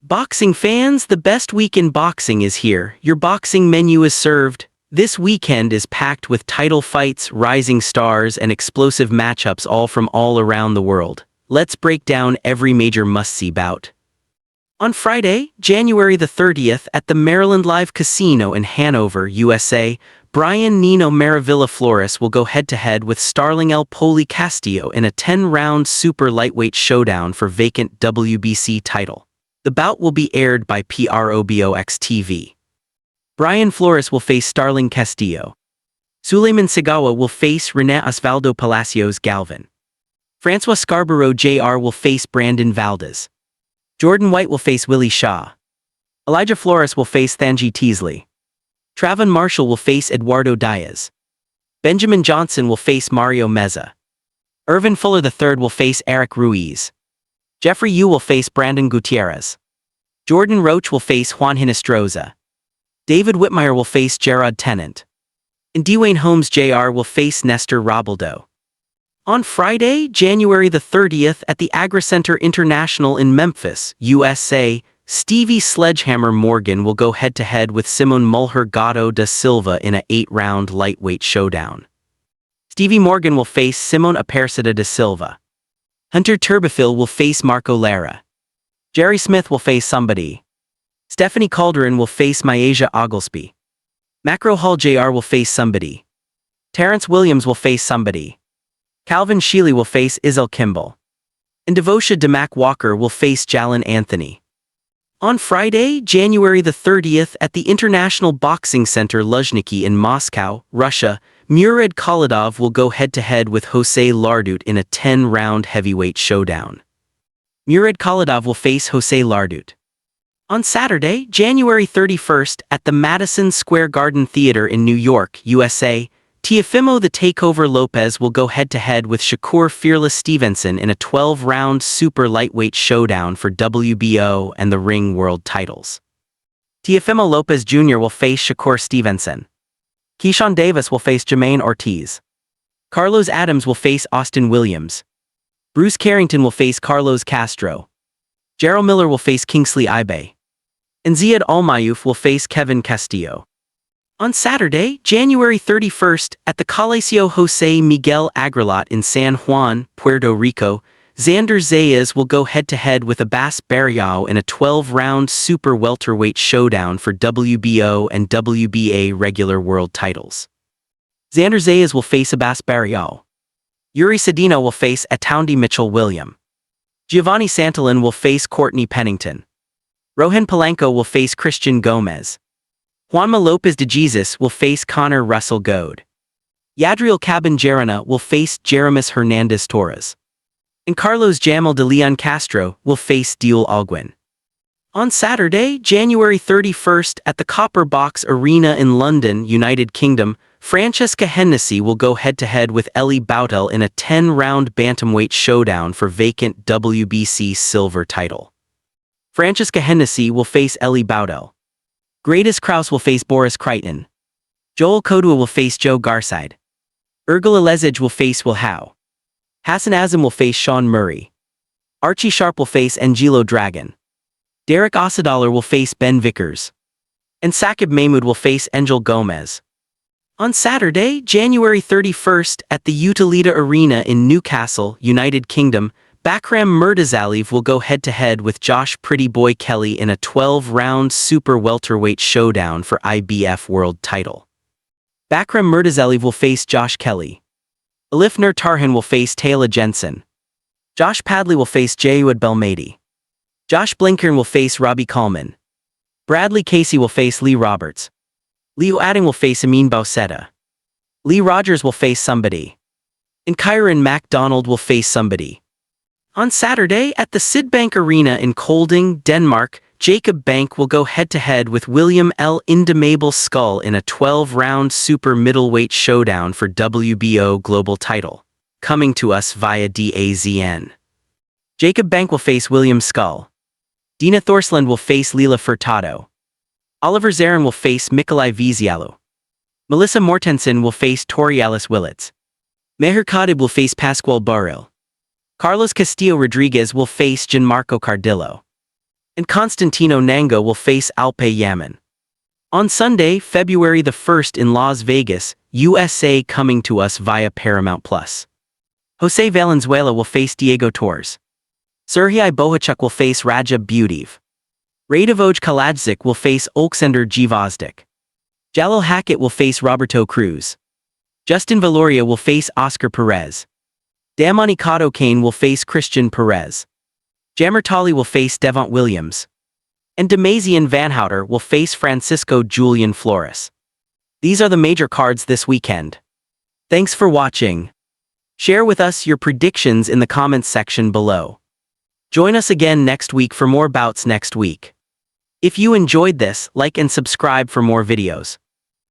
Boxing fans, the best week in boxing is here. Your boxing menu is served. This weekend is packed with title fights, rising stars, and explosive matchups all from all around the world. Let's break down every major must-see bout. On Friday, January the 30th, at the Maryland Live Casino in Hanover, USA, Bryan Nino Maravilla Flores will go head-to-head with Starling El Poli Castillo in a 10-round super lightweight showdown for vacant WBC title. The bout will be aired by PROBOX TV. Bryan Flores will face Starling Castillo. Sulaiman Segawa will face Rene Osvaldo Palacios Galvan. Francois Scarboro Jr. will face Brandon Valdes. Jordan White will face Willie Shaw. Elijah Flores will face Thanjhae Teasley. Travon Marshall will face Eduardo Diaz. Benjamin Johnson will face Mario Meza. Ervin Fuller III will face Eric Ruiz. Jeffrey Yu will face Brandon Gutierrez. Jordan Roach will face Juan Hinestroza. David Whitmire will face Gerard Tennant. And Dwayne Holmes Jr. will face Nestor Robaldo. On Friday, January the 30th, at the AgriCenter International in Memphis, USA, Stevie Sledgehammer Morgan will go head-to-head with Simon Mulher Gato da Silva in a 8-round lightweight showdown. Stevie Morgan will face Simon Apercida da Silva. Hunter Turbofil will face Marco Lara. Jerry Smith will face somebody. Stephanie Calderon will face Myasia Oglesby. Macro Hall Jr. will face somebody. Terrence Williams will face somebody. Calvin Sheely will face Isel Kimball. And Devosha Damac Walker will face Jalen Anthony. On Friday, January the 30th, at the International Boxing Center Luzhniki in Moscow, Russia, Murad Khalidov will go head-to-head with Jose Lardut in a 10-round heavyweight showdown. Murad Khalidov will face Jose Lardut. On Saturday, January 31st, at the Madison Square Garden Theater in New York, USA, Teofimo the Takeover Lopez will go head-to-head with Shakur Fearless Stevenson in a 12-round super lightweight showdown for WBO and the Ring World titles. Teofimo Lopez Jr. will face Shakur Stevenson. Keyshawn Davis will face Jermaine Ortiz. Carlos Adams will face Austin Williams. Bruce Carrington will face Carlos Castro. Jarrell Miller will face Kingsley Ibe. And Ziad Almayouf will face Kevin Castillo. On Saturday, January 31st, at the Coliseo Jose Miguel Agrilot in San Juan, Puerto Rico, Xander Zayas will go head-to-head with Abbas Barriao in a 12-round super welterweight showdown for WBO and WBA regular world titles. Xander Zayas will face Abbas Barriao. Yuri Sedino will face Atoundi Mitchell-William. Giovanni Santolin will face Courtney Pennington. Rohan Polanco will face Christian Gomez. Juanma Lopez de Jesus will face Connor Russell Goad. Yadriel Cabangerona will face Jeremis Hernandez Torres. And Carlos Jamil de Leon Castro will face Diul Alguin. On Saturday, January 31st, at the Copper Box Arena in London, United Kingdom, Francesca Hennessy will go head-to-head with Ellie Boutel in a 10-round bantamweight showdown for vacant WBC silver title. Francesca Hennessy will face Ellie Boutel. Gradis Kraus will face Boris Crichton. Joel Kodua will face Joe Garside. Ergil Alezij will face Will Howe. Hassan Azam will face Sean Murray. Archie Sharp will face Angelo Dragon. Derek Osadollar will face Ben Vickers. And Sakib Mahmood will face Angel Gomez. On Saturday, January 31st, at the Utilita Arena in Newcastle, United Kingdom, Bakhram Murdazaliyev will go head-to-head with Josh Pretty Boy Kelly in a 12-round super welterweight showdown for IBF world title. Bakhram Murdazaliyev will face Josh Kelly. Alif Nur Tarhan will face Taylor Jensen. Josh Padley will face Jayud Belmadi. Josh Blinkern will face Robbie Kallman. Bradley Casey will face Lee Roberts. Leo Adding will face Amin Bauceta. Lee Rogers will face somebody. And Kyron MacDonald will face somebody. On Saturday, at the Sydbank Arena in Kolding, Denmark, Jacob Bank will go head-to-head with William L. Indomable Skull in a 12-round super middleweight showdown for WBO global title, coming to us via DAZN. Jacob Bank will face William Skull. Dina Thorsland will face Lila Furtado. Oliver Zarin will face Mikolai Vizialo. Melissa Mortensen will face Tori Alice Willits. Meher Khatib will face Pascual Barril. Carlos Castillo Rodriguez will face Gianmarco Cardillo. And Constantino Nango will face Alpe Yaman. On Sunday, February the 1st in Las Vegas, USA, coming to us via Paramount+. Jose Valenzuela will face Diego Torres. Serhiy Bohachuk will face Rajab Budiv. Radivoj Kalajdzic will face Oleksandr Gvozdyk. Jalil Hackett will face Roberto Cruz. Justin Valoria will face Oscar Perez. Damani Kato-Kane will face Christian Perez. Jammer Tali will face Devont Williams. And Demazian Vanhouter will face Francisco Julian Flores. These are the major cards this weekend. Thanks for watching. Share with us your predictions in the comments section below. Join us again next week for more bouts next week. If you enjoyed this, like and subscribe for more videos.